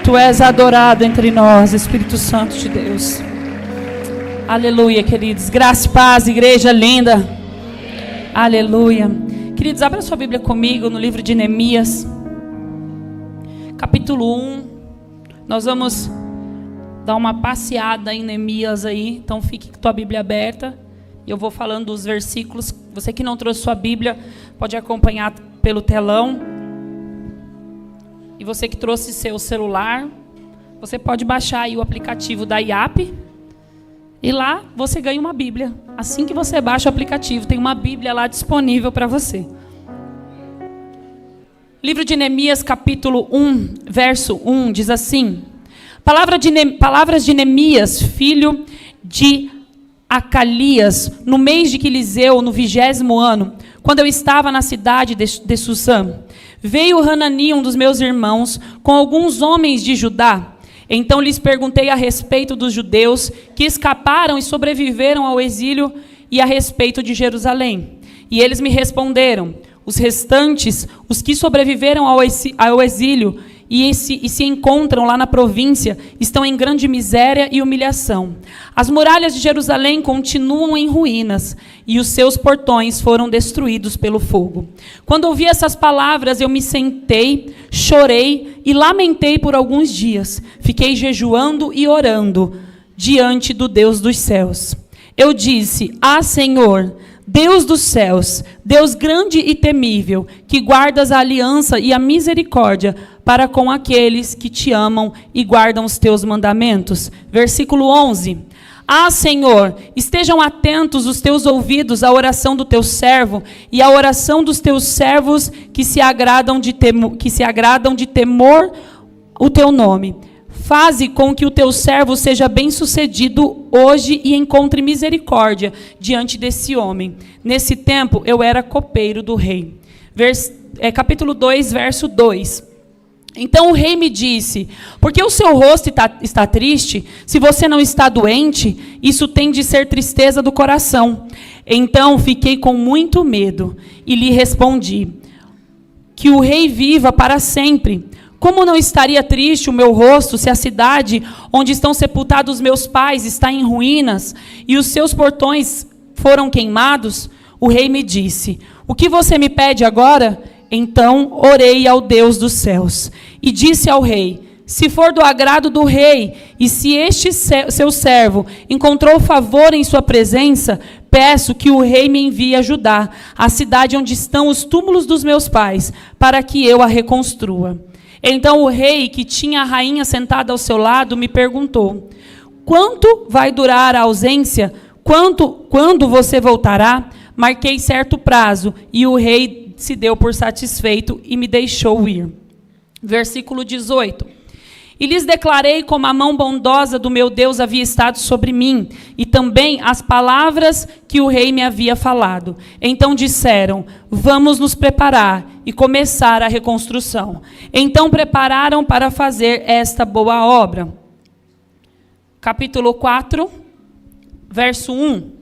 Tu és adorado entre nós, Espírito Santo de Deus. Aleluia, queridos. Graça e paz, igreja linda. Aleluia. Queridos, abra sua Bíblia comigo no livro de Neemias, capítulo 1. Nós vamos dar uma passeada em Neemias aí. Então fique com tua Bíblia aberta. E eu vou falando dos versículos. Você que não trouxe sua Bíblia, pode acompanhar pelo telão. E você que trouxe seu celular, você pode baixar aí o aplicativo da IAP. E lá você ganha uma Bíblia. Assim que você baixa o aplicativo, tem uma Bíblia lá disponível para você. Livro de Neemias, capítulo 1, verso 1, diz assim: Palavras de Neemias, filho de Acalias, no mês de Quiliseu, no 20º ano, quando eu estava na cidade de Susã. Veio Hanani, um dos meus irmãos, com alguns homens de Judá. Então lhes perguntei a respeito dos judeus que escaparam e sobreviveram ao exílio e a respeito de Jerusalém. E eles me responderam: os restantes, os que sobreviveram ao exílio e se encontram lá na província, estão em grande miséria e humilhação. As muralhas de Jerusalém continuam em ruínas, e os seus portões foram destruídos pelo fogo. Quando ouvi essas palavras, eu me sentei, chorei e lamentei por alguns dias. Fiquei jejuando e orando diante do Deus dos céus. Eu disse: Ah, Senhor, Deus dos céus, Deus grande e temível, que guardas a aliança e a misericórdia para com aqueles que te amam e guardam os teus mandamentos. Versículo 11. Ah, Senhor, estejam atentos os teus ouvidos à oração do teu servo e à oração dos teus servos que se agradam de temor o teu nome. Faze com que o teu servo seja bem-sucedido hoje e encontre misericórdia diante desse homem. Nesse tempo, eu era copeiro do rei. Capítulo 2, verso 2. Então o rei me disse: por que o seu rosto está triste? Se você não está doente, isso tem de ser tristeza do coração. Então fiquei com muito medo e lhe respondi: que o rei viva para sempre. Como não estaria triste o meu rosto se a cidade onde estão sepultados meus pais está em ruínas e os seus portões foram queimados? O rei me disse: o que você me pede agora? Então orei ao Deus dos céus e disse ao rei: se for do agrado do rei e se este seu servo encontrou favor em sua presença, peço que o rei me envie a Judá, a cidade onde estão os túmulos dos meus pais, para que eu a reconstrua. Então o rei, que tinha a rainha sentada ao seu lado, me perguntou: quanto vai durar a ausência? Quando você voltará? Marquei certo prazo, e o rei se deu por satisfeito e me deixou ir. Versículo 18. E lhes declarei como a mão bondosa do meu Deus havia estado sobre mim, e também as palavras que o rei me havia falado. Então disseram: vamos nos preparar e começar a reconstrução. Então prepararam para fazer esta boa obra. Capítulo 4, verso 1.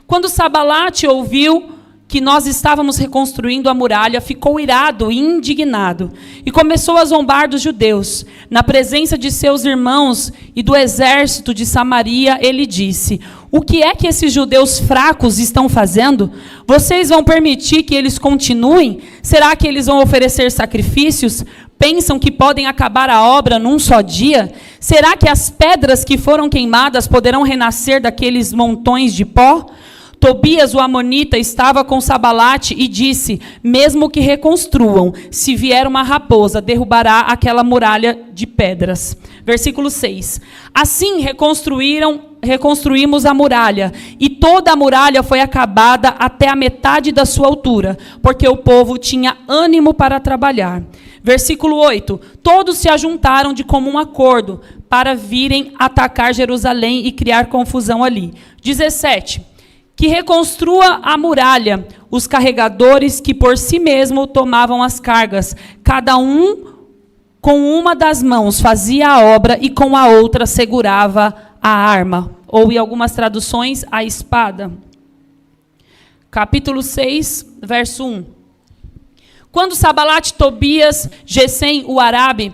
Quando Sabalate ouviu que nós estávamos reconstruindo a muralha, ficou irado e indignado, e começou a zombar dos judeus. Na presença de seus irmãos e do exército de Samaria, ele disse: o que é que esses judeus fracos estão fazendo? Vocês vão permitir que eles continuem? Será que eles vão oferecer sacrifícios? Pensam que podem acabar a obra num só dia? Será que as pedras que foram queimadas poderão renascer daqueles montões de pó? Tobias, o amonita, estava com Sabalate e disse: mesmo que reconstruam, se vier uma raposa, derrubará aquela muralha de pedras. Versículo 6. Assim reconstruímos a muralha, e toda a muralha foi acabada até a metade da sua altura, porque o povo tinha ânimo para trabalhar. Versículo 8. Todos se ajuntaram de comum acordo para virem atacar Jerusalém e criar confusão ali. 17. Que reconstrua a muralha, os carregadores que por si mesmo tomavam as cargas, cada um com uma das mãos fazia a obra e com a outra segurava a arma, ou em algumas traduções, a espada. Capítulo 6, verso 1. Quando Sabalate, Tobias, Gesem, o Arabe,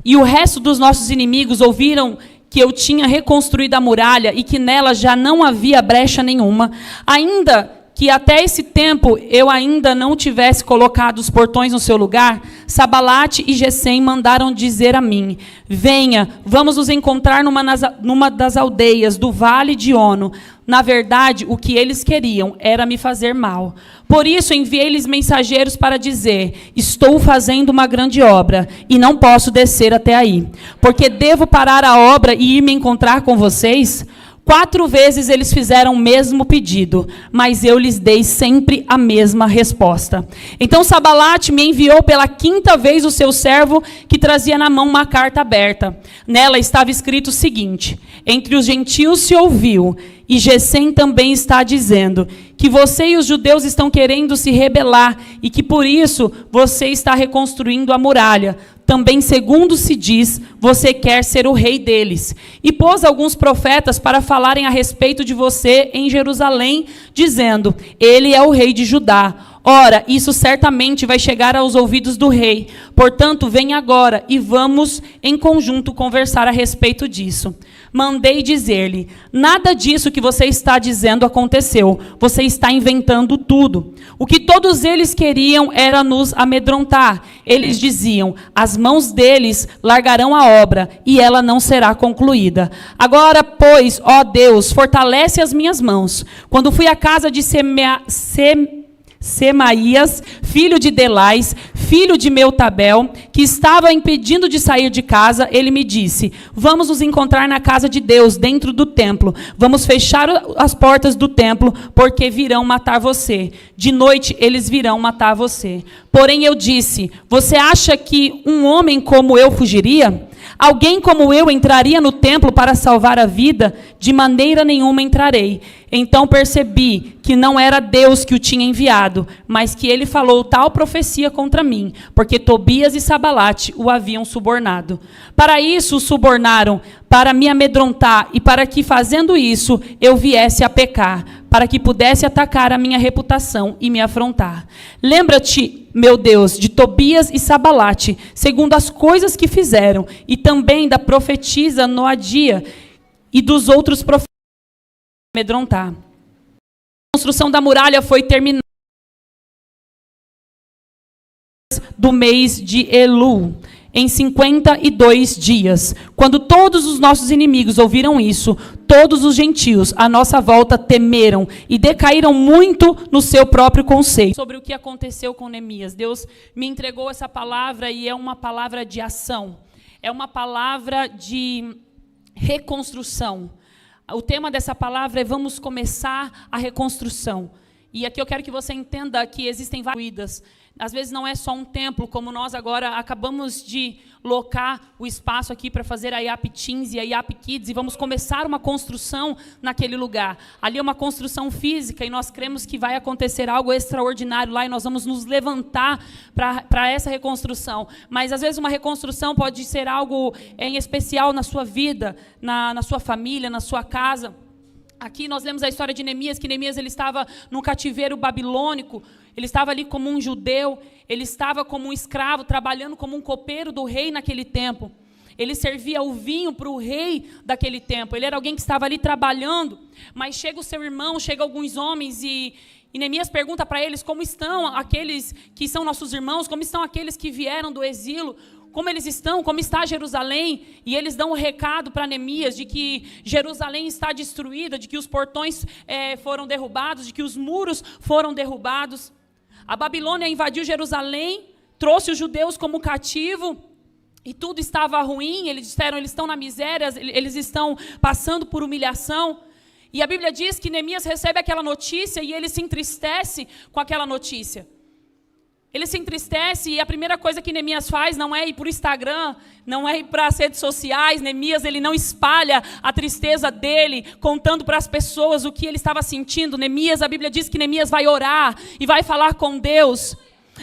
e o resto dos nossos inimigos ouviram que eu tinha reconstruído a muralha e que nela já não havia brecha nenhuma, ainda que até esse tempo eu ainda não tivesse colocado os portões no seu lugar, Sabalate e Gesem mandaram dizer a mim: venha, vamos nos encontrar numa das aldeias do vale de Ono. Na verdade, o que eles queriam era me fazer mal. Por isso, enviei-lhes mensageiros para dizer: estou fazendo uma grande obra e não posso descer até aí, porque devo parar a obra e ir me encontrar com vocês? 4 vezes eles fizeram o mesmo pedido, mas eu lhes dei sempre a mesma resposta. Então Sabalate me enviou pela 5ª vez o seu servo, que trazia na mão uma carta aberta. Nela estava escrito o seguinte: entre os gentios se ouviu, e Gesem também está dizendo, que você e os judeus estão querendo se rebelar, e que por isso você está reconstruindo a muralha. Também, segundo se diz, você quer ser o rei deles. E pôs alguns profetas para falarem a respeito de você em Jerusalém, dizendo: ele é o rei de Judá. Ora, isso certamente vai chegar aos ouvidos do rei. Portanto, vem agora e vamos em conjunto conversar a respeito disso. Mandei dizer-lhe: nada disso que você está dizendo aconteceu. Você está inventando tudo. O que todos eles queriam era nos amedrontar. Eles diziam: as mãos deles largarão a obra e ela não será concluída. Agora, pois, ó Deus, fortalece as minhas mãos. Quando fui à casa de Semaías, filho de Delais, filho de Meutabel, que estava impedindo de sair de casa, ele me disse: vamos nos encontrar na casa de Deus, dentro do templo. Vamos fechar as portas do templo, porque virão matar você. De noite eles virão matar você. Porém eu disse: você acha que um homem como eu fugiria? Alguém como eu entraria no templo para salvar a vida? De maneira nenhuma entrarei. Então percebi que não era Deus que o tinha enviado, mas que ele falou tal profecia contra mim, porque Tobias e Sabalate o haviam subornado. Para isso o subornaram, para me amedrontar, e para que, fazendo isso, eu viesse a pecar, para que pudesse atacar a minha reputação e me afrontar. Lembra-te, meu Deus, de Tobias e Sabalate, segundo as coisas que fizeram, e também da profetisa Noadia e dos outros profetas que amedrontar. A construção da muralha foi terminada do mês de Elul, em 52 dias. Quando todos os nossos inimigos ouviram isso, todos os gentios à nossa volta temeram e decaíram muito no seu próprio conceito. Sobre o que aconteceu com Neemias, Deus me entregou essa palavra e é uma palavra de ação. É uma palavra de reconstrução. O tema dessa palavra é: vamos começar a reconstrução. E aqui eu quero que você entenda que existem várias. Às vezes não é só um templo, como nós agora acabamos de locar o espaço aqui para fazer a IAP Teens e a IAP Kids, e vamos começar uma construção naquele lugar. Ali é uma construção física e nós cremos que vai acontecer algo extraordinário lá e nós vamos nos levantar para essa reconstrução. Mas às vezes uma reconstrução pode ser algo em especial na sua vida, na sua família, na sua casa. Aqui nós lemos a história de Neemias, que Neemias ele estava num cativeiro babilônico, ele estava ali como um judeu, ele estava como um escravo, trabalhando como um copeiro do rei naquele tempo. Ele servia o vinho para o rei daquele tempo, ele era alguém que estava ali trabalhando, mas chega o seu irmão, chega alguns homens e Neemias pergunta para eles como estão aqueles que são nossos irmãos, como estão aqueles que vieram do exílio, como eles estão, como está Jerusalém, e eles dão um recado para Neemias de que Jerusalém está destruída, de que os portões foram derrubados, de que os muros foram derrubados. A Babilônia invadiu Jerusalém, trouxe os judeus como cativo, e tudo estava ruim. Eles disseram: eles estão na miséria, eles estão passando por humilhação. E a Bíblia diz que Neemias recebe aquela notícia e ele se entristece com aquela notícia. Ele se entristece e a primeira coisa que Neemias faz não é ir para o Instagram, não é ir para as redes sociais. Neemias ele não espalha a tristeza dele, contando para as pessoas o que ele estava sentindo. Neemias, a Bíblia diz que Neemias vai orar e vai falar com Deus.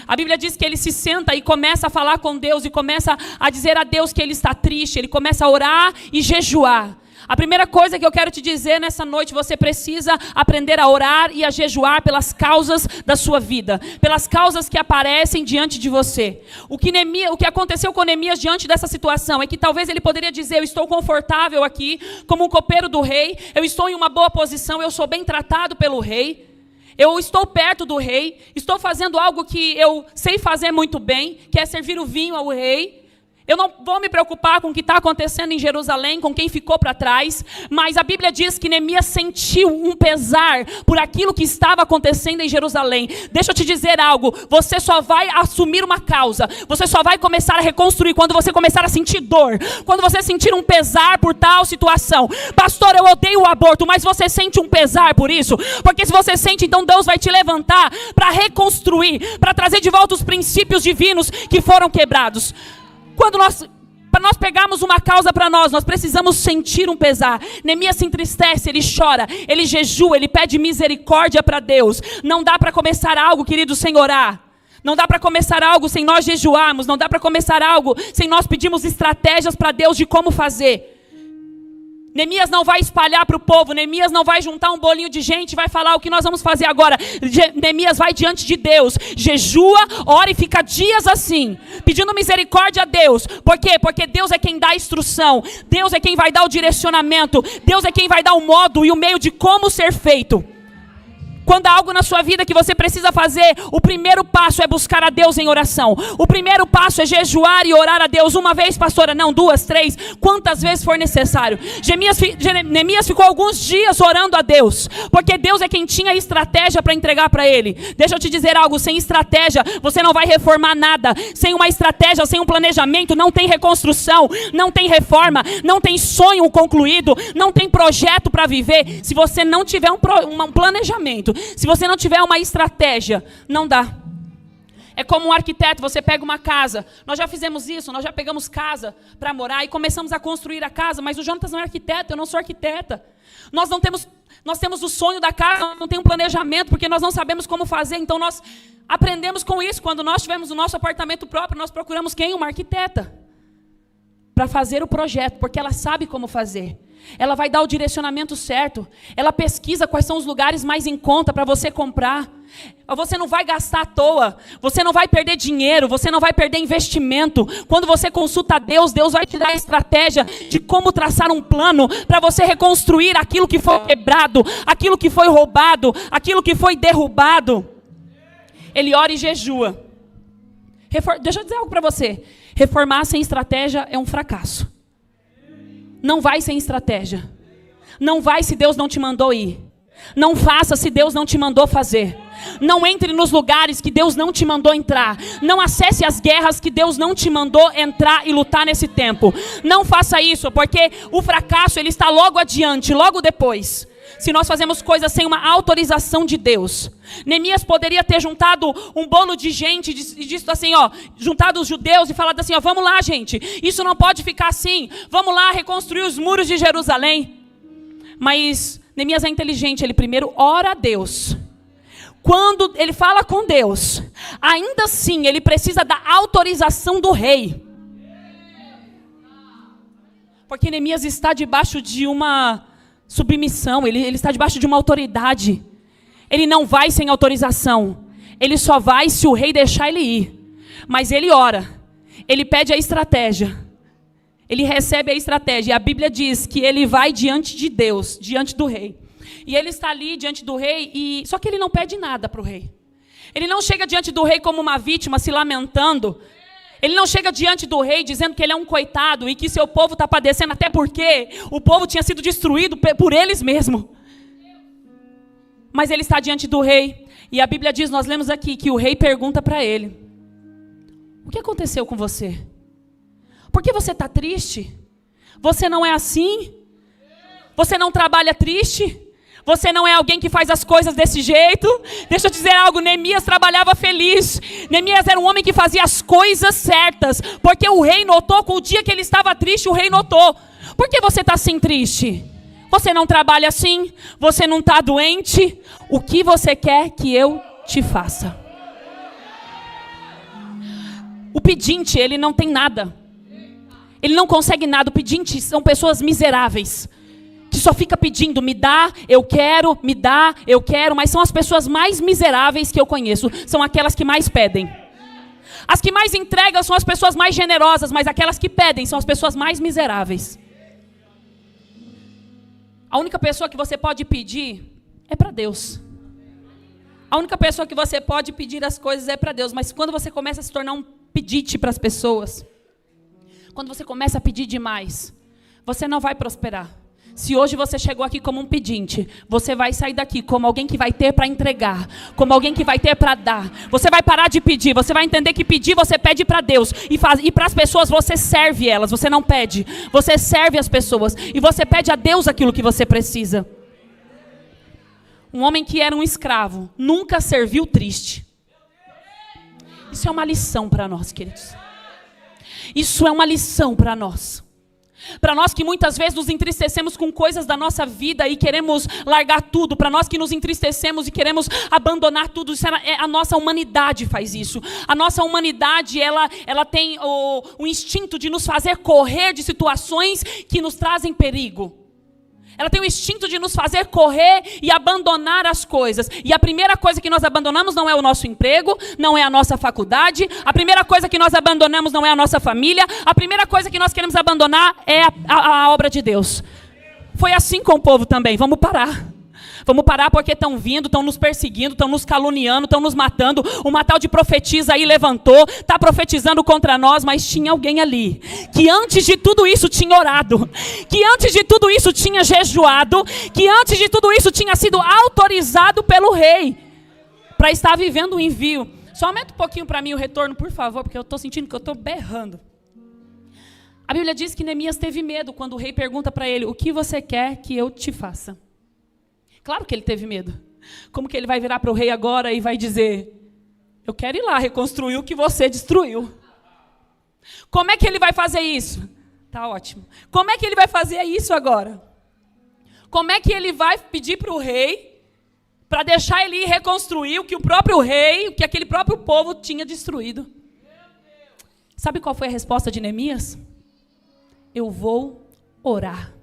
A Bíblia diz que ele se senta e começa a falar com Deus e começa a dizer a Deus que ele está triste. Ele começa a orar e jejuar. A primeira coisa que eu quero te dizer nessa noite, você precisa aprender a orar e a jejuar pelas causas da sua vida, pelas causas que aparecem diante de você. O que aconteceu com Neemias diante dessa situação é que talvez ele poderia dizer: eu estou confortável aqui como um copeiro do rei, eu estou em uma boa posição, eu sou bem tratado pelo rei, eu estou perto do rei, estou fazendo algo que eu sei fazer muito bem, que é servir o vinho ao rei. Eu não vou me preocupar com o que está acontecendo em Jerusalém, com quem ficou para trás, mas a Bíblia diz que Neemias sentiu um pesar por aquilo que estava acontecendo em Jerusalém. Deixa eu te dizer algo, você só vai assumir uma causa, você só vai começar a reconstruir quando você começar a sentir dor, quando você sentir um pesar por tal situação. Pastor, eu odeio o aborto, mas você sente um pesar por isso? Porque se você sente, então Deus vai te levantar para reconstruir, para trazer de volta os princípios divinos que foram quebrados. Para nós pegarmos uma causa para nós precisamos sentir um pesar. Neemias se entristece, ele chora, ele jejua, ele pede misericórdia para Deus. Não dá para começar algo, querido, sem orar. Não dá para começar algo sem nós jejuarmos. Não dá para começar algo sem nós pedirmos estratégias para Deus de como fazer. Neemias não vai espalhar para o povo, Neemias não vai juntar um bolinho de gente e vai falar o que nós vamos fazer agora. Neemias vai diante de Deus, jejua, ora e fica dias assim, pedindo misericórdia a Deus. Por quê? Porque Deus é quem dá a instrução, Deus é quem vai dar o direcionamento, Deus é quem vai dar o modo e o meio de como ser feito. Quando há algo na sua vida que você precisa fazer, o primeiro passo é buscar a Deus em oração. O primeiro passo é jejuar e orar a Deus. Uma vez, pastora, não, 2, 3, quantas vezes for necessário. Neemias ficou alguns dias orando a Deus, porque Deus é quem tinha estratégia para entregar para ele. Deixa eu te dizer algo, sem estratégia você não vai reformar nada. Sem uma estratégia, sem um planejamento, não tem reconstrução, não tem reforma, não tem sonho concluído, não tem projeto para viver. Se você não tiver um planejamento, se você não tiver uma estratégia, não dá. É como um arquiteto, você pega uma casa. Nós já fizemos isso, nós já pegamos casa para morar e começamos a construir a casa, mas o Jonatas não é arquiteto, eu não sou arquiteta. Nós temos o sonho da casa, não tem um planejamento, porque nós não sabemos como fazer, então nós aprendemos com isso. Quando nós tivemos o nosso apartamento próprio, nós procuramos quem? Uma arquiteta, para fazer o projeto, porque ela sabe como fazer. Ela vai dar o direcionamento certo. Ela pesquisa quais são os lugares mais em conta para você comprar. Você não vai gastar à toa. Você não vai perder dinheiro. Você não vai perder investimento. Quando você consulta a Deus, Deus vai te dar a estratégia de como traçar um plano para você reconstruir aquilo que foi quebrado, aquilo que foi roubado, aquilo que foi derrubado. Ele ora e jejua. Deixa eu dizer algo para você. Reformar sem estratégia é um fracasso. Não vai sem estratégia. Não vai se Deus não te mandou ir. Não faça se Deus não te mandou fazer. Não entre nos lugares que Deus não te mandou entrar. Não acesse as guerras que Deus não te mandou entrar e lutar nesse tempo. Não faça isso, porque o fracasso ele está logo adiante, logo depois. Se nós fazemos coisas sem uma autorização de Deus. Neemias poderia ter juntado um bolo de gente e dito assim, juntado os judeus e falado assim, vamos lá, gente, isso não pode ficar assim, vamos lá reconstruir os muros de Jerusalém. Mas Neemias é inteligente, ele primeiro ora a Deus. Quando ele fala com Deus, ainda assim ele precisa da autorização do rei. Porque Neemias está debaixo de uma submissão, ele está debaixo de uma autoridade. Ele não vai sem autorização. Ele só vai se o rei deixar ele ir. Mas ele ora. Ele pede a estratégia. Ele recebe a estratégia. E a Bíblia diz que ele vai diante de Deus, diante do rei. E ele está ali diante do rei, só que ele não pede nada para o rei. Ele não chega diante do rei como uma vítima, se lamentando. Ele não chega diante do rei dizendo que ele é um coitado e que seu povo está padecendo, até porque o povo tinha sido destruído por eles mesmos. Mas ele está diante do rei. E a Bíblia diz, nós lemos aqui, que o rei pergunta para ele: o que aconteceu com você? Por que você está triste? Você não é assim? Você não trabalha triste? Você não é alguém que faz as coisas desse jeito? Deixa eu dizer algo, Neemias trabalhava feliz. Neemias era um homem que fazia as coisas certas. Porque o rei notou, com o dia que ele estava triste, o rei notou. Por que você está assim triste? Você não trabalha assim? Você não está doente? O que você quer que eu te faça? O pedinte, ele não tem nada. Ele não consegue nada. O pedinte são pessoas miseráveis. só fica pedindo, me dá, eu quero, me dá, eu quero, mas são as pessoas mais miseráveis que eu conheço, são aquelas que mais pedem. As que mais entregam são as pessoas mais generosas, mas aquelas que pedem são as pessoas mais miseráveis. A única pessoa que você pode pedir é para Deus. A única pessoa que você pode pedir as coisas é para Deus. Mas quando você começa a se tornar um pedinte para as pessoas, quando você começa a pedir demais, você não vai prosperar. Se hoje você chegou aqui como um pedinte, você vai sair daqui como alguém que vai ter para entregar, como alguém que vai ter para dar. Você vai parar de pedir, você vai entender que pedir você pede para Deus. E para as pessoas você serve elas, você não pede. Você serve as pessoas e você pede a Deus aquilo que você precisa. Um homem que era um escravo, nunca serviu triste. Isso é uma lição para nós, queridos. Isso é uma lição para nós. Para nós que muitas vezes nos entristecemos com coisas da nossa vida e queremos largar tudo. Para nós que nos entristecemos e queremos abandonar tudo. A nossa humanidade faz isso. A nossa humanidade, ela tem o instinto de nos fazer correr de situações que nos trazem perigo. Ela tem o instinto de nos fazer correr e abandonar as coisas. E a primeira coisa que nós abandonamos não é o nosso emprego, não é a nossa faculdade. A primeira coisa que nós abandonamos não é a nossa família. A primeira coisa que nós queremos abandonar é a obra de Deus. Foi assim com o povo também. Vamos parar. Vamos parar porque estão vindo, estão nos perseguindo, estão nos caluniando, estão nos matando. Uma tal de profetisa aí levantou, está profetizando contra nós, mas tinha alguém ali que antes de tudo isso tinha orado, que antes de tudo isso tinha jejuado, que antes de tudo isso tinha sido autorizado pelo rei para estar vivendo o envio. Só aumenta um pouquinho para mim o retorno, por favor, porque eu estou sentindo que eu estou berrando. A Bíblia diz que Neemias teve medo quando o rei pergunta para ele, o que você quer que eu te faça? Claro que ele teve medo. Como que ele vai virar para o rei agora e vai dizer, eu quero ir lá reconstruir o que você destruiu. Como é que ele vai fazer isso? Tá ótimo. Como é que ele vai fazer isso agora? Como é que ele vai pedir para o rei para deixar ele ir reconstruir o que o próprio rei, o que aquele próprio povo tinha destruído? Sabe qual foi a resposta de Neemias? Eu vou orar.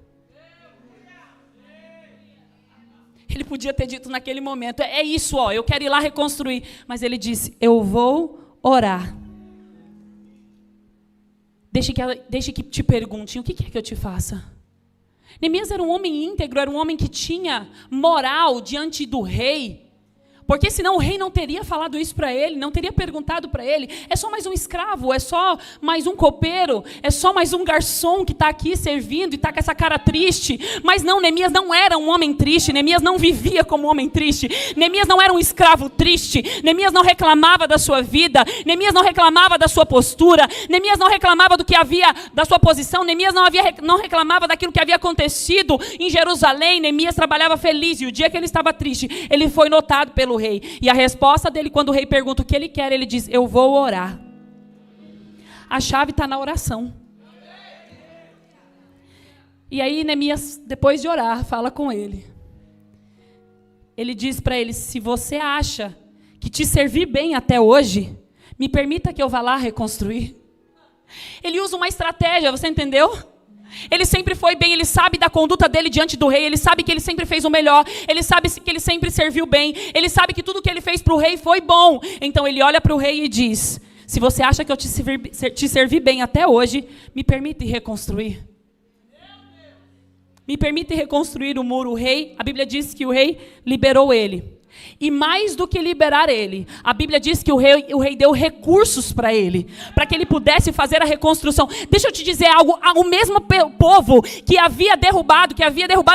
Ele podia ter dito naquele momento, é isso, ó, eu quero ir lá reconstruir. Mas ele disse, eu vou orar. Deixe que te perguntem, o que quer que eu te faça? Neemias era um homem íntegro, era um homem que tinha moral diante do rei. Porque senão o rei não teria falado isso para ele, não teria perguntado para ele. É só mais um escravo, é só mais um copeiro, é só mais um garçom que está aqui servindo e está com essa cara triste. Mas não, Neemias não era um homem triste, Neemias não vivia como um homem triste. Neemias não era um escravo triste, Neemias não reclamava da sua vida, Neemias não reclamava da sua postura, Neemias não reclamava do que havia, da sua posição, Neemias não reclamava daquilo que havia acontecido em Jerusalém. Neemias trabalhava feliz e o dia que ele estava triste, ele foi notado pelo rei. E a resposta dele, quando o rei pergunta o que ele quer, ele diz, eu vou orar. A chave está na oração. E aí Neemias, depois de orar, fala com ele. Ele diz para ele, se você acha que te servi bem até hoje, me permita que eu vá lá reconstruir. Ele usa uma estratégia, você entendeu? Ele sempre foi bem, ele sabe da conduta dele diante do rei, ele sabe que ele sempre fez o melhor, ele sabe que ele sempre serviu bem, ele sabe que tudo que ele fez para o rei foi bom. Então ele olha para o rei e diz, se você acha que eu te servi bem até hoje, me permite reconstruir. Me permite reconstruir o muro. O rei, a Bíblia diz que o rei liberou ele. E mais do que liberar ele, a Bíblia diz que o rei deu recursos para ele, para que ele pudesse fazer a reconstrução. Deixa eu te dizer algo, o mesmo povo que havia derrubado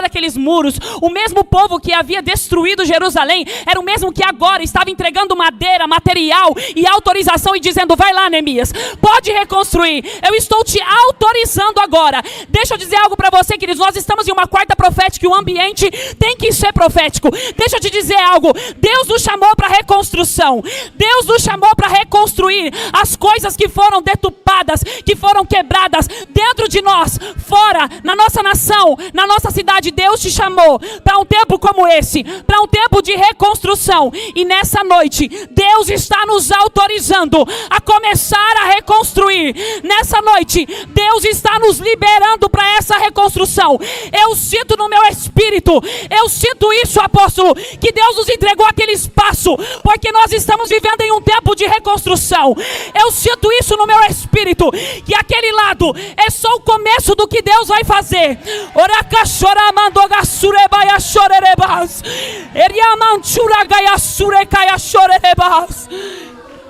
aqueles muros, o mesmo povo que havia destruído Jerusalém, era o mesmo que agora estava entregando madeira, material e autorização e dizendo, vai lá, Neemias, pode reconstruir, eu estou te autorizando agora. Deixa eu dizer algo para você, queridos, nós estamos em uma quarta profética e o ambiente tem que ser profético. Deixa eu te dizer algo, algo. Deus nos chamou para reconstrução. Deus nos chamou para reconstruir as coisas que foram deturpadas, que foram quebradas dentro de nós, fora, na nossa nação, na nossa cidade. Deus te chamou para um tempo como esse, para um tempo de reconstrução. E nessa noite, Deus está nos autorizando a começar a reconstruir. Nessa noite, Deus está nos liberando para essa reconstrução. Eu sinto no meu espírito, eu sinto isso, apóstolo, que Deus nos entregou aquele espaço, porque nós estamos vivendo em um tempo de reconstrução. Eu sinto isso no meu espírito, que aquele lado é só o começo do que Deus vai fazer.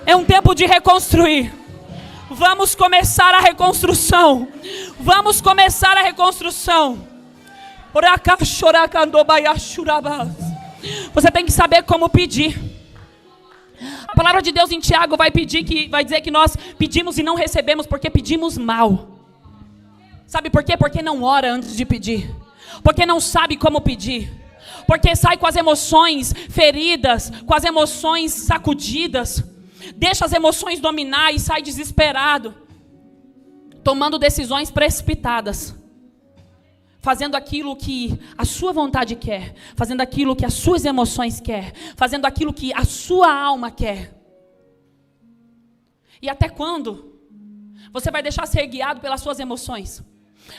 É um tempo de reconstruir. Vamos começar a reconstrução. Vamos começar a reconstrução. Você tem que saber como pedir. A palavra de Deus em Tiago vai dizer que nós pedimos e não recebemos porque pedimos mal. Sabe por quê? Porque não ora antes de pedir. Porque não sabe como pedir. Porque sai com as emoções feridas, com as emoções sacudidas. Deixa as emoções dominar e sai desesperado, tomando decisões precipitadas, fazendo aquilo que a sua vontade quer, fazendo aquilo que as suas emoções quer, fazendo aquilo que a sua alma quer. E até quando você vai deixar ser guiado pelas suas emoções?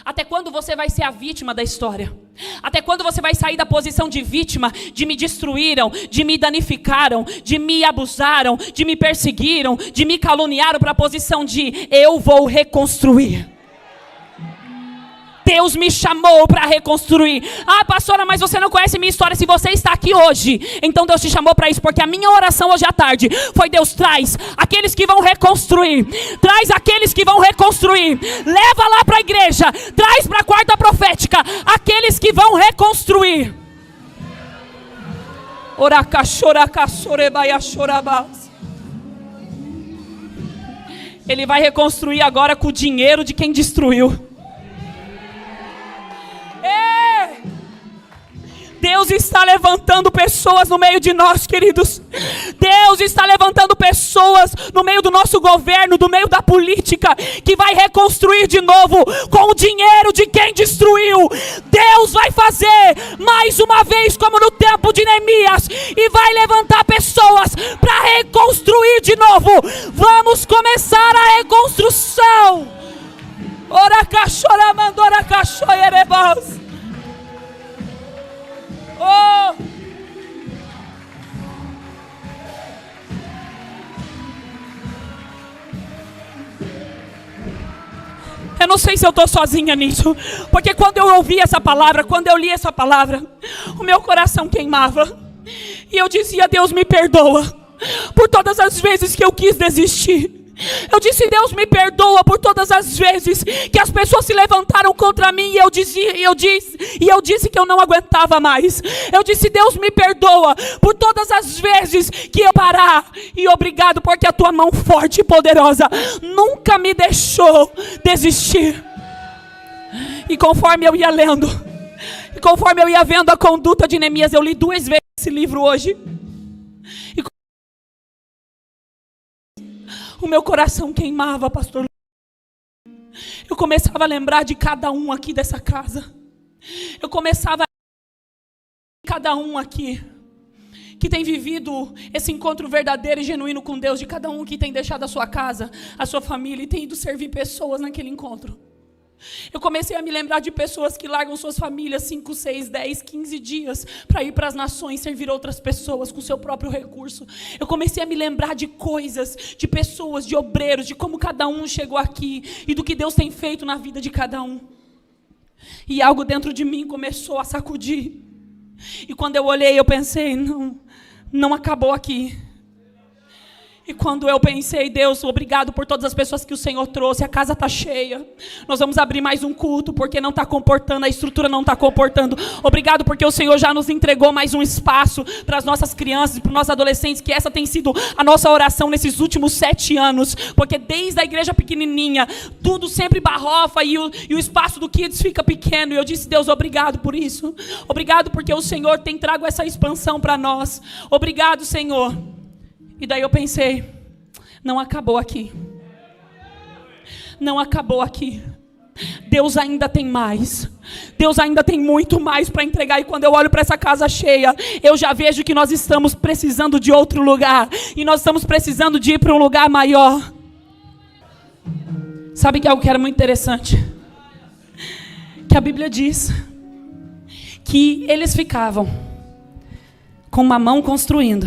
Até quando você vai ser a vítima da história? Até quando você vai sair da posição de vítima, de me destruíram, de me danificaram, de me abusaram, de me perseguiram, de me caluniaram, para a posição de eu vou reconstruir? Deus me chamou para reconstruir. Ah, pastora, mas você não conhece minha história. Se você está aqui hoje, então Deus te chamou para isso, porque a minha oração hoje à tarde foi: Deus, traz aqueles que vão reconstruir. Traz aqueles que vão reconstruir. Leva lá para a igreja. Traz para a quarta profética aqueles que vão reconstruir. Ele vai reconstruir agora com o dinheiro de quem destruiu. Deus está levantando pessoas no meio de nós, queridos. Deus está levantando pessoas no meio do nosso governo, do meio da política, que vai reconstruir de novo com o dinheiro de quem destruiu. Deus vai fazer mais uma vez como no tempo de Neemias, e vai levantar pessoas para reconstruir de novo. Vamos começar a reconstrução. Ora cachora mandora cachoerebas. Oh! Eu não sei se eu estou sozinha nisso, porque quando eu ouvi essa palavra, quando eu li essa palavra, o meu coração queimava, e eu dizia: Deus, me perdoa por todas as vezes que eu quis desistir. Eu disse: Deus, me perdoa por todas as vezes que as pessoas se levantaram contra mim, e eu disse que eu não aguentava mais. Eu disse: Deus, me perdoa por todas as vezes que eu parar, e obrigado porque a tua mão forte e poderosa nunca me deixou desistir. E conforme eu ia lendo, e conforme eu ia vendo a conduta de Neemias, eu li 2 vezes esse livro hoje, o meu coração queimava, pastor. Eu começava a lembrar de cada um aqui dessa casa. Eu começava a lembrar de cada um aqui que tem vivido esse encontro verdadeiro e genuíno com Deus, de cada um que tem deixado a sua casa, a sua família, e tem ido servir pessoas naquele encontro. Eu comecei a me lembrar de pessoas que largam suas famílias 5, 6, 10, 15 dias para ir para as nações servir outras pessoas com seu próprio recurso. Eu comecei a me lembrar de coisas, de pessoas, de obreiros, de como cada um chegou aqui e do que Deus tem feito na vida de cada um. E algo dentro de mim começou a sacudir. E quando eu olhei, eu pensei: não acabou aqui. E quando eu pensei, Deus, obrigado por todas as pessoas que o Senhor trouxe, a casa está cheia. Nós vamos abrir mais um culto, porque não está comportando, a estrutura não está comportando. Obrigado porque o Senhor já nos entregou mais um espaço para as nossas crianças, para os nossos adolescentes, que essa tem sido a nossa oração nesses últimos 7 anos. Porque desde a igreja pequenininha, tudo sempre barrofa e o espaço do Kids fica pequeno. E eu disse, Deus, obrigado por isso. Obrigado porque o Senhor tem trago essa expansão para nós. Obrigado, Senhor. E daí eu pensei, não acabou aqui. Não acabou aqui. Deus ainda tem mais. Deus ainda tem muito mais para entregar. E quando eu olho para essa casa cheia, eu já vejo que nós estamos precisando de outro lugar. E nós estamos precisando de ir para um lugar maior. Sabe que é algo que era muito interessante? Que a Bíblia diz que eles ficavam com uma mão construindo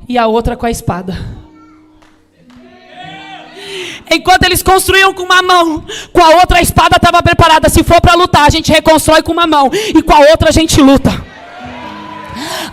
e a outra com a espada. Enquanto eles construíam com uma mão, com a outra a espada estava preparada. Se for para lutar, a gente reconstrói com uma mão e com a outra a gente luta.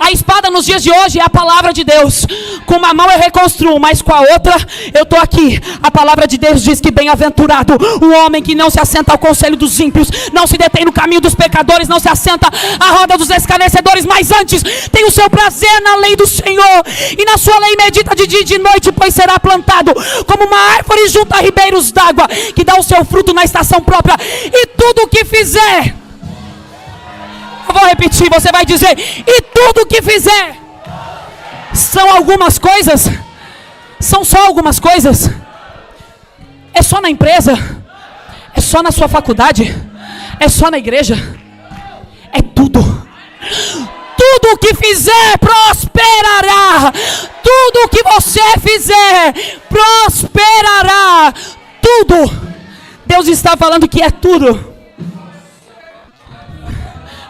A espada nos dias de hoje é a palavra de Deus. Com uma mão eu reconstruo, mas com a outra eu estou aqui. A palavra de Deus diz que bem-aventurado o homem que não se assenta ao conselho dos ímpios, não se detém no caminho dos pecadores, não se assenta à roda dos escarnecedores, mas antes tem o seu prazer na lei do Senhor, e na sua lei medita de dia e de noite, pois será plantado como uma árvore junto a ribeiros d'água, que dá o seu fruto na estação própria, e tudo o que fizer, eu vou repetir, você vai dizer, e tudo o que fizer. São algumas coisas? São só algumas coisas? É só na empresa? É só na sua faculdade? É só na igreja? É tudo. Tudo o que fizer prosperará. Tudo o que você fizer prosperará. Tudo. Deus está falando que é tudo.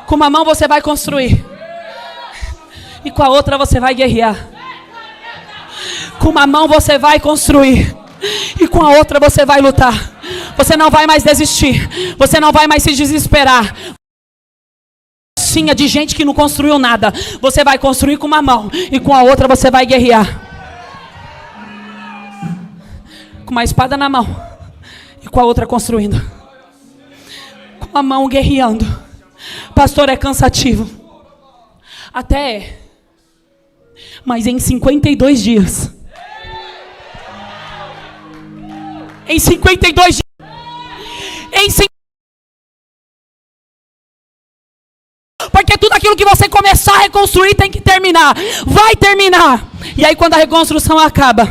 Com uma mão você vai construir, e com a outra você vai guerrear. Com uma mão você vai construir, e com a outra você vai lutar. Você não vai mais desistir. Você não vai mais se desesperar. Sim, é de gente que não construiu nada. Você vai construir com uma mão, e com a outra você vai guerrear. Com uma espada na mão, e com a outra construindo. Com a mão guerreando. Pastor, é cansativo. Até é. Mas em 52 dias. Em 52 dias. Porque tudo aquilo que você começar a reconstruir tem que terminar. Vai terminar. E aí quando a reconstrução acaba,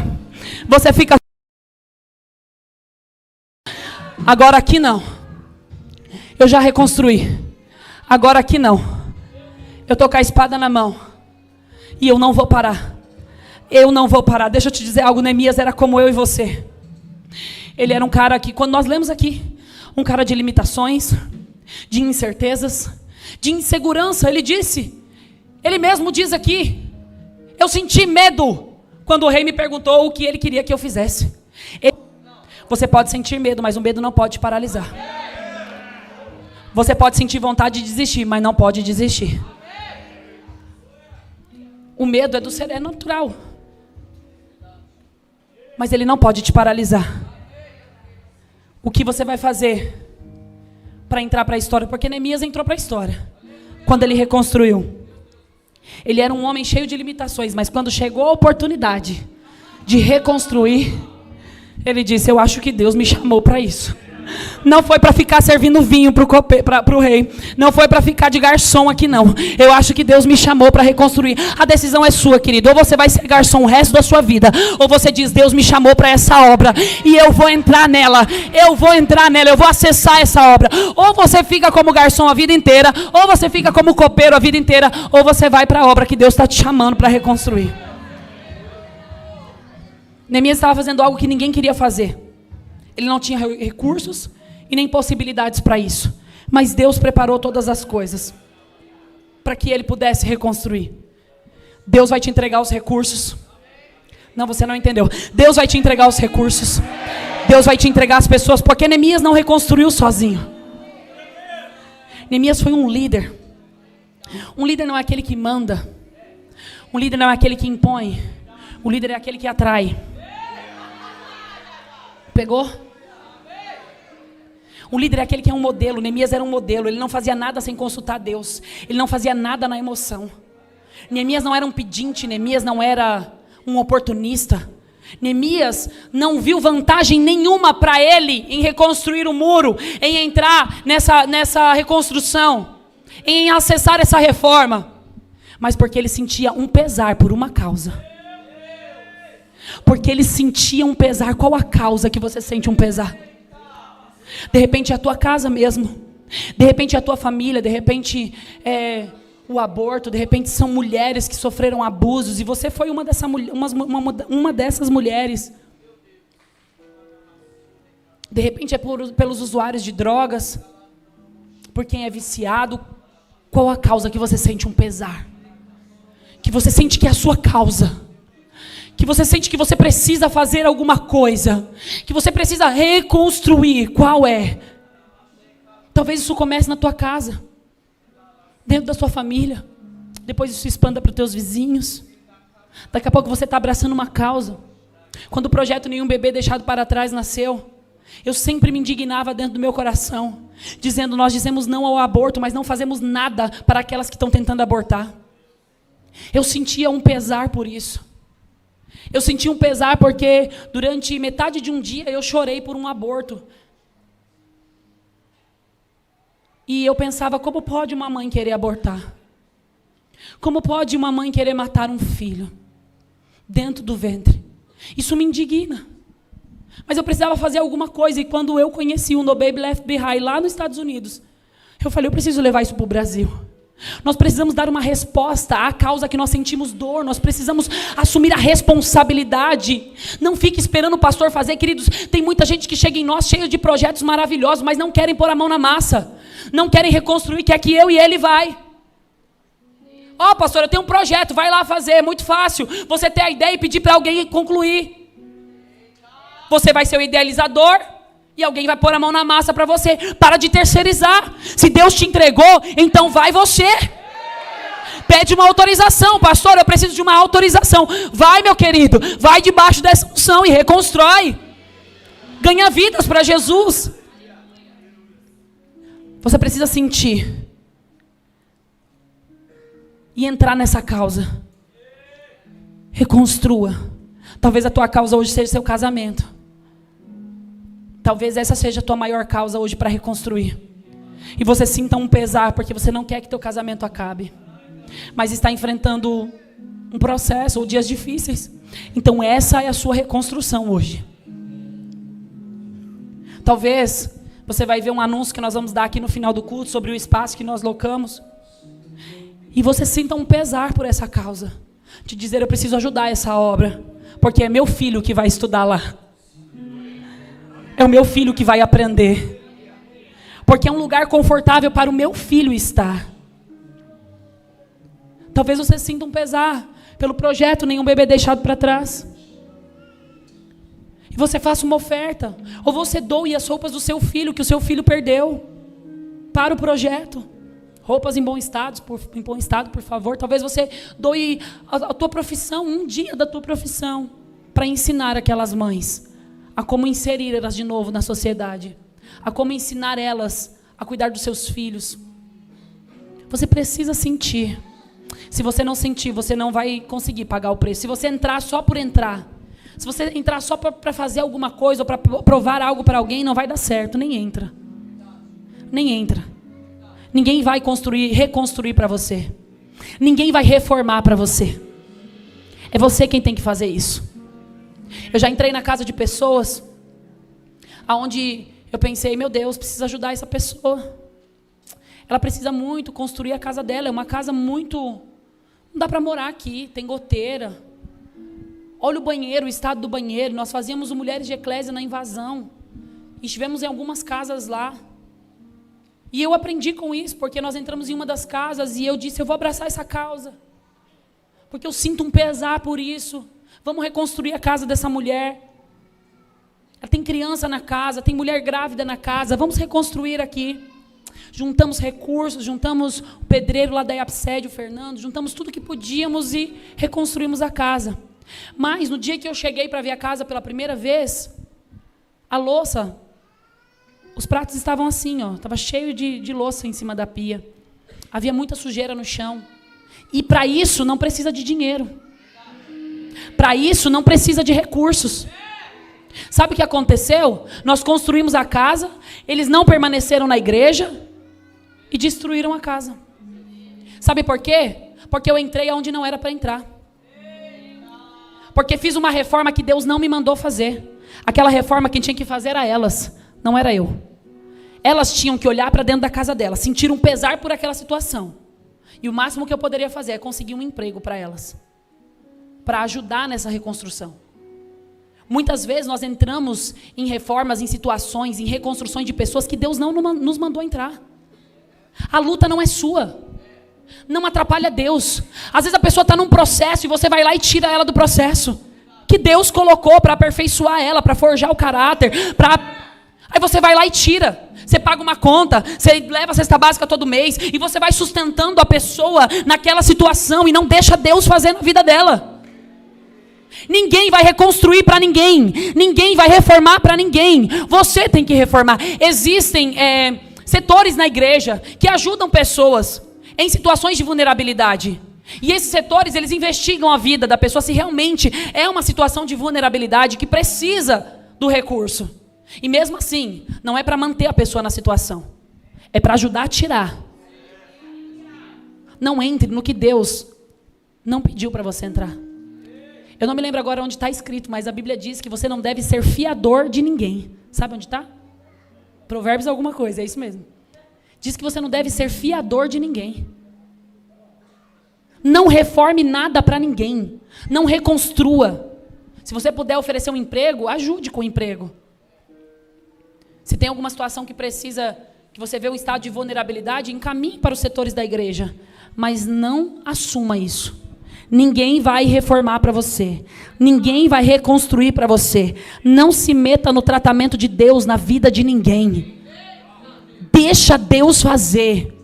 você fica... Agora aqui não. Eu já reconstruí. Agora aqui não. Eu estou com a espada na mão. E eu não vou parar. Eu não vou parar. Deixa eu te dizer algo. Neemias era como eu e você. Ele era um cara que, quando nós lemos aqui, um cara de limitações, de incertezas, de insegurança. Ele disse, ele mesmo diz aqui, eu senti medo quando o rei me perguntou o que ele queria que eu fizesse. Você pode sentir medo, mas o medo não pode te paralisar. Você pode sentir vontade de desistir, mas não pode desistir. O medo é do ser, é natural. Mas ele não pode te paralisar. O que você vai fazer para entrar para a história? Porque Neemias entrou para a história. Quando ele reconstruiu. Ele era um homem cheio de limitações, mas quando chegou a oportunidade de reconstruir, ele disse, eu acho que Deus me chamou para isso. Não foi para ficar servindo vinho para o rei. Não foi para ficar de garçom aqui, não. Eu acho que Deus me chamou para reconstruir. A decisão é sua, querido. Ou você vai ser garçom o resto da sua vida, ou você diz, Deus me chamou para essa obra, e eu vou entrar nela. Eu vou entrar nela, eu vou acessar essa obra. Ou você fica como garçom a vida inteira, ou você fica como copeiro a vida inteira, ou você vai para a obra que Deus está te chamando para reconstruir. Neemias estava fazendo algo que ninguém queria fazer. Ele não tinha recursos e nem possibilidades para isso. Mas Deus preparou todas as coisas para que ele pudesse reconstruir. Deus vai te entregar os recursos. Não, você não entendeu. Deus vai te entregar os recursos. Deus vai te entregar as pessoas. Porque Neemias não reconstruiu sozinho. Neemias foi um líder. Um líder não é aquele que manda. Um líder não é aquele que impõe. O líder é aquele que atrai. Pegou? O líder é aquele que é um modelo. Neemias era um modelo. Ele não fazia nada sem consultar Deus. Ele não fazia nada na emoção. Neemias não era um pedinte. Neemias não era um oportunista. Neemias não viu vantagem nenhuma para ele em reconstruir o muro, em entrar nessa reconstrução, em acessar essa reforma. Mas porque ele sentia um pesar por uma causa. Porque ele sentia um pesar. Qual a causa que você sente um pesar? De repente é a tua casa mesmo. De repente é a tua família. De repente é o aborto. De repente são mulheres que sofreram abusos. E você foi uma dessas mulheres. De repente é pelos usuários de drogas. Por quem é viciado. Qual a causa que você sente um pesar? Que você sente que é a sua causa. Que você sente que você precisa fazer alguma coisa. Que você precisa reconstruir. Qual é? Talvez isso comece na tua casa. Dentro da sua família. Depois isso expanda para os teus vizinhos. Daqui a pouco você está abraçando uma causa. Quando o projeto Nenhum Bebê Deixado para Trás nasceu, eu sempre me indignava dentro do meu coração. Dizendo, nós dizemos não ao aborto, mas não fazemos nada para aquelas que estão tentando abortar. Eu sentia um pesar por isso. Eu senti um pesar porque durante metade de um dia eu chorei por um aborto. E eu pensava, como pode uma mãe querer abortar? Como pode uma mãe querer matar um filho dentro do ventre? Isso me indigna. Mas eu precisava fazer alguma coisa. E quando eu conheci o No Baby Left Behind lá nos Estados Unidos, eu falei, eu preciso levar isso para o Brasil. Nós precisamos dar uma resposta à causa que nós sentimos dor. Nós precisamos assumir a responsabilidade. Não fique esperando o pastor fazer. Queridos, tem muita gente que chega em nós cheio de projetos maravilhosos, mas não querem pôr a mão na massa. Não querem reconstruir, quer que eu e ele vai. Ó, pastor, eu tenho um projeto, vai lá fazer, é muito fácil. Você ter a ideia e pedir para alguém concluir. Você vai ser o idealizador. E alguém vai pôr a mão na massa para você. Para de terceirizar. Se Deus te entregou, então vai você. Pede uma autorização. Pastor, eu preciso de uma autorização. Vai, meu querido. Vai debaixo dessa unção e reconstrói. Ganha vidas para Jesus. Você precisa sentir. E entrar nessa causa. Reconstrua. Talvez a tua causa hoje seja seu casamento. Talvez essa seja a tua maior causa hoje para reconstruir. E você sinta um pesar porque você não quer que teu casamento acabe. Mas está enfrentando um processo ou dias difíceis. Então essa é a sua reconstrução hoje. Talvez você vai ver um anúncio que nós vamos dar aqui no final do culto sobre o espaço que nós locamos. E você sinta um pesar por essa causa. De dizer, eu preciso ajudar essa obra. Porque é meu filho que vai estudar lá. É o meu filho que vai aprender. Porque é um lugar confortável para o meu filho estar. Talvez você sinta um pesar pelo projeto Nenhum Bebê Deixado para Trás. E você faça uma oferta. Ou você doe as roupas do seu filho, que o seu filho perdeu. Para o projeto. Roupas em bom estado, por favor. Talvez você doe a tua profissão, um dia da tua profissão. Para ensinar aquelas mães. A como inserir elas de novo na sociedade. A como ensinar elas a cuidar dos seus filhos. Você precisa sentir. Se você não sentir, você não vai conseguir pagar o preço. Se você entrar só por entrar. Se você entrar só para fazer alguma coisa ou para provar algo para alguém, não vai dar certo. Nem entra. Nem entra. Ninguém vai reconstruir para você. Ninguém vai reformar para você. É você quem tem que fazer isso. Eu já entrei na casa de pessoas onde eu pensei, meu Deus, preciso ajudar essa pessoa. Ela precisa muito construir a casa dela. É uma casa muito... Não dá para morar aqui, tem goteira. Olha o banheiro, o estado do banheiro. Nós fazíamos o Mulheres de Eclésia na Invasão. E estivemos em algumas casas lá. E eu aprendi com isso, porque nós entramos em uma das casas e eu disse, eu vou abraçar essa causa. Porque eu sinto um pesar por isso. Vamos reconstruir a casa dessa mulher. Ela tem criança na casa, tem mulher grávida na casa. Vamos reconstruir aqui. Juntamos recursos, juntamos o pedreiro lá da IAPSED, o Fernando, juntamos tudo que podíamos e reconstruímos a casa. Mas no dia que eu cheguei para ver a casa pela primeira vez, a louça, os pratos estavam assim, ó, estava cheio de louça em cima da pia. Havia muita sujeira no chão. E para isso não precisa de dinheiro. Para isso não precisa de recursos. Sabe o que aconteceu? Nós construímos a casa, eles não permaneceram na igreja e destruíram a casa. Sabe por quê? Porque eu entrei onde não era para entrar. Porque fiz uma reforma que Deus não me mandou fazer. Aquela reforma quem tinha que fazer era elas, não era eu. Elas tinham que olhar para dentro da casa delas, sentir um pesar por aquela situação. E o máximo que eu poderia fazer é conseguir um emprego para elas, para ajudar nessa reconstrução. Muitas vezes nós entramos em reformas, em situações, em reconstruções de pessoas que Deus não nos mandou entrar. A luta não é sua. Não atrapalha Deus. Às vezes a pessoa está num processo e você vai lá e tira ela do processo que Deus colocou para aperfeiçoar ela, para forjar o caráter, aí você vai lá e tira. Você paga uma conta, você leva a cesta básica todo mês e você vai sustentando a pessoa naquela situação e não deixa Deus fazer na vida dela. Ninguém vai reconstruir para ninguém. Ninguém vai reformar para ninguém. Você tem que reformar. Existem setores na igreja que ajudam pessoas em situações de vulnerabilidade. E esses setores, eles investigam a vida da pessoa se realmente é uma situação de vulnerabilidade que precisa do recurso. E mesmo assim, não é para manter a pessoa na situação. É para ajudar a tirar. Não entre no que Deus não pediu para você entrar. Eu não me lembro agora onde está escrito, mas a Bíblia diz que você não deve ser fiador de ninguém. Sabe onde está? Provérbios alguma coisa, é isso mesmo. Diz que você não deve ser fiador de ninguém. Não reforme nada para ninguém. Não reconstrua. Se você puder oferecer um emprego, ajude com o emprego. Se tem alguma situação que precisa, que você vê um estado de vulnerabilidade, encaminhe para os setores da igreja. Mas não assuma isso. Ninguém vai reformar para você. Ninguém vai reconstruir para você. Não se meta no tratamento de Deus na vida de ninguém. Deixa Deus fazer.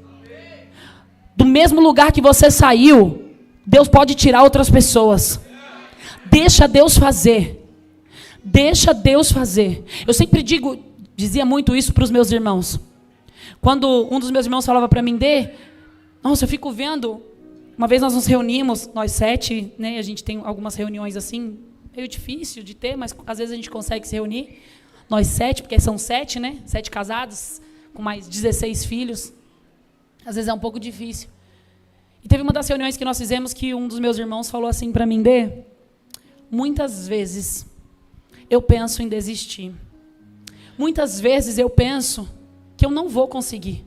Do mesmo lugar que você saiu, Deus pode tirar outras pessoas. Deixa Deus fazer. Deixa Deus fazer. Eu sempre dizia muito isso para os meus irmãos. Quando um dos meus irmãos falava para mim, nossa, eu fico vendo. Uma vez nós nos reunimos, nós 7, né? A gente tem algumas reuniões assim, meio difícil de ter, mas às vezes a gente consegue se reunir. Nós 7, porque são 7, né? 7 casados, com mais 16 filhos. Às vezes é um pouco difícil. E teve uma das reuniões que nós fizemos que um dos meus irmãos falou assim para mim, muitas vezes eu penso em desistir. Muitas vezes eu penso que eu não vou conseguir.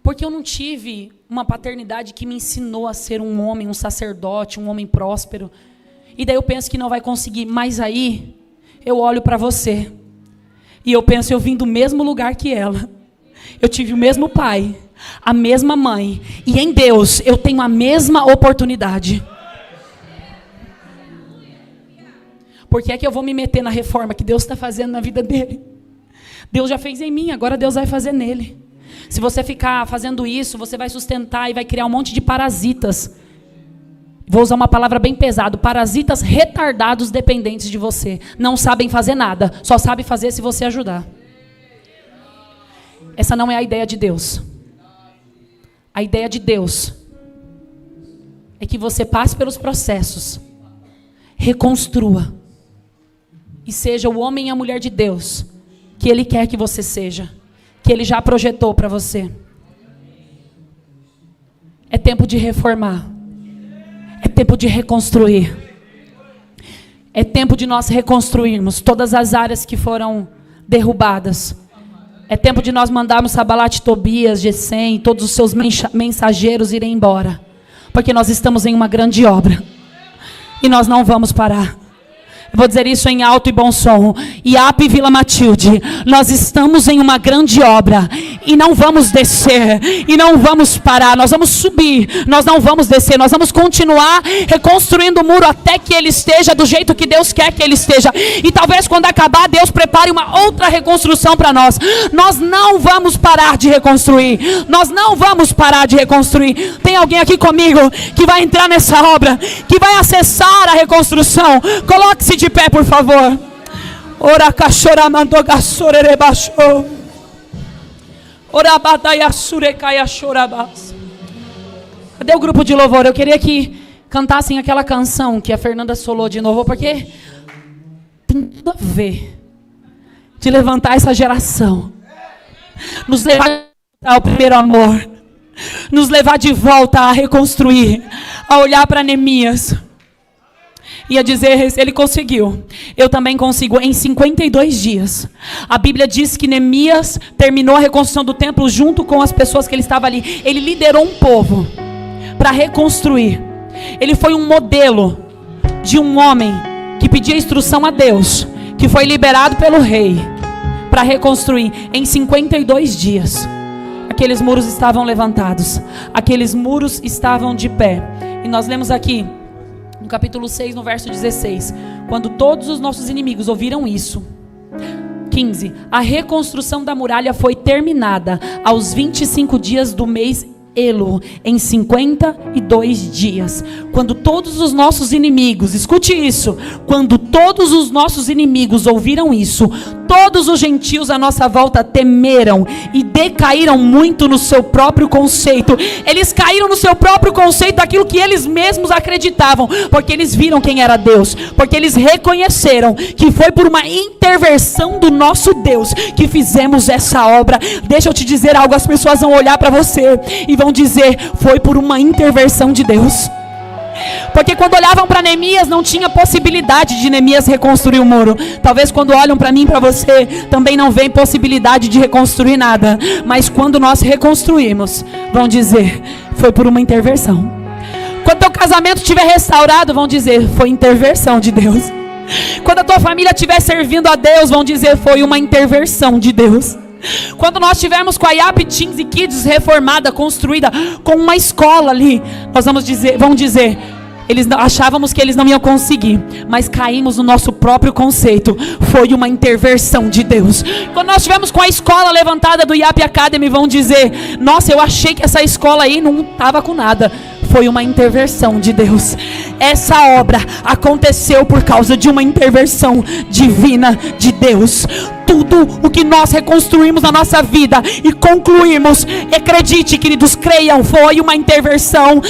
Porque eu não tive uma paternidade que me ensinou a ser um homem, um sacerdote, um homem próspero. E daí eu penso que não vai conseguir. Mas aí eu olho para você. E eu penso, eu vim do mesmo lugar que ela. Eu tive o mesmo pai, a mesma mãe. E em Deus eu tenho a mesma oportunidade. Por que é que eu vou me meter na reforma que Deus está fazendo na vida dele? Deus já fez em mim, agora Deus vai fazer nele. Se você ficar fazendo isso, você vai sustentar e vai criar um monte de parasitas. Vou usar uma palavra bem pesada. Parasitas retardados dependentes de você. Não sabem fazer nada. Só sabem fazer se você ajudar. Essa não é a ideia de Deus. A ideia de Deus é que você passe pelos processos. Reconstrua. E seja o homem e a mulher de Deus que Ele quer que você seja. Que Ele já projetou para você. É tempo de reformar. É tempo de reconstruir. É tempo de nós reconstruirmos todas as áreas que foram derrubadas. É tempo de nós mandarmos Sabalat, Tobias, Gesem, todos os seus mensageiros irem embora. Porque nós estamos em uma grande obra. E nós não vamos parar. Vou dizer isso em alto e bom som. IAP Vila Matilde, nós estamos em uma grande obra e não vamos descer, e não vamos parar. Nós vamos subir, nós não vamos descer. Nós vamos continuar reconstruindo o muro até que ele esteja do jeito que Deus quer que ele esteja. E talvez quando acabar, Deus prepare uma outra reconstrução para nós. Nós não vamos parar de reconstruir. Nós não vamos parar de reconstruir. Tem alguém aqui comigo que vai entrar nessa obra, que vai acessar a reconstrução? Coloque-se de pé, por favor. Ora cachora mandoga sorerebaixo. Ora badaia surecaia chorabas. Cadê o grupo de louvor? Eu queria que cantassem aquela canção que a Fernanda solou de novo, porque tem tudo a ver de levantar essa geração, nos levar ao primeiro amor, nos levar de volta a reconstruir, a olhar para Neemias e a dizer: ele conseguiu, eu também consigo. Em 52 dias, a Bíblia diz que Neemias terminou a reconstrução do templo junto com as pessoas que ele estava ali. Ele liderou um povo para reconstruir. Ele foi um modelo de um homem que pedia instrução a Deus, que foi liberado pelo rei para reconstruir. Em 52 dias, aqueles muros estavam levantados, aqueles muros estavam de pé. E nós lemos aqui no capítulo 6, no verso 16: quando todos os nossos inimigos ouviram isso. 15. A reconstrução da muralha foi terminada aos 25 dias do mês Elo, em 52 dias. Quando todos os nossos inimigos, escute isso, quando todos os nossos inimigos ouviram isso, todos os gentios à nossa volta temeram e decaíram muito no seu próprio conceito. Eles caíram no seu próprio conceito daquilo que eles mesmos acreditavam, porque eles viram quem era Deus, porque eles reconheceram que foi por uma intervenção do nosso Deus que fizemos essa obra. Deixa eu te dizer algo, as pessoas vão olhar para você e vão dizer: foi por uma intervenção de Deus. Porque quando olhavam para Neemias, não tinha possibilidade de Neemias reconstruir o muro. Talvez quando olham para mim e para você, também não vem possibilidade de reconstruir nada. Mas quando nós reconstruímos, vão dizer: foi por uma intervenção. Quando teu casamento estiver restaurado, vão dizer: foi intervenção de Deus. Quando a tua família estiver servindo a Deus, vão dizer: foi uma intervenção de Deus. Quando nós tivermos com a IAP Teens e Kids reformada, construída, com uma escola ali, nós vão dizer: achávamos que eles não iam conseguir, mas caímos no nosso próprio conceito. Foi uma intervenção de Deus. Quando nós estivermos com a escola levantada do IAP Academy, vão dizer: nossa, eu achei que essa escola aí não estava com nada. Foi uma intervenção de Deus. Essa obra aconteceu por causa de uma intervenção divina de Deus. Tudo o que nós reconstruímos na nossa vida e concluímos, acredite, queridos, creiam, foi uma intervenção.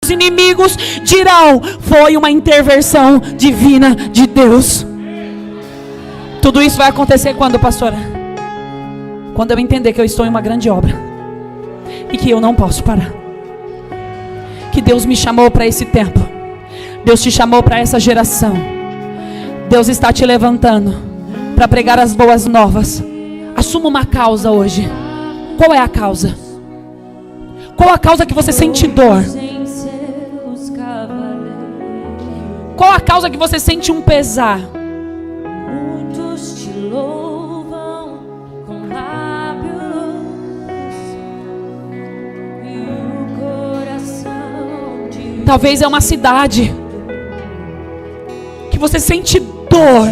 Os inimigos dirão: foi uma intervenção divina de Deus. Tudo isso vai acontecer quando, pastora? Quando eu entender que eu estou em uma grande obra e que eu não posso parar. Que Deus me chamou para esse tempo. Deus te chamou para essa geração. Deus está te levantando para pregar as boas novas. Assuma uma causa hoje. Qual é a causa? Qual a causa que você sente dor? Qual a causa que você sente um pesar? Muitos te louvam com lábios e o coração de... Talvez é uma cidade que você sente dor,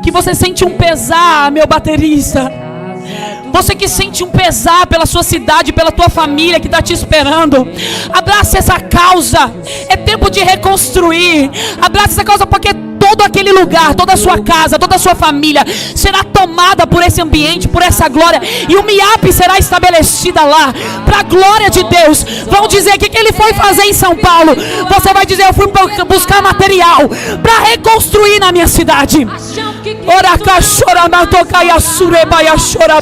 que você sente um pesar, meu baterista. Você que sente um pesar pela sua cidade, pela tua família que está te esperando, abrace essa causa. É tempo de reconstruir. Abrace essa causa, porque todo aquele lugar, toda a sua casa, toda a sua família será tomada por esse ambiente, por essa glória. E o MIAP será estabelecida lá, para a glória de Deus. Vão dizer: o que ele foi fazer em São Paulo? Você vai dizer: eu fui buscar material para reconstruir na minha cidade. Ora, cachorama, tocaia, sureba, choraba.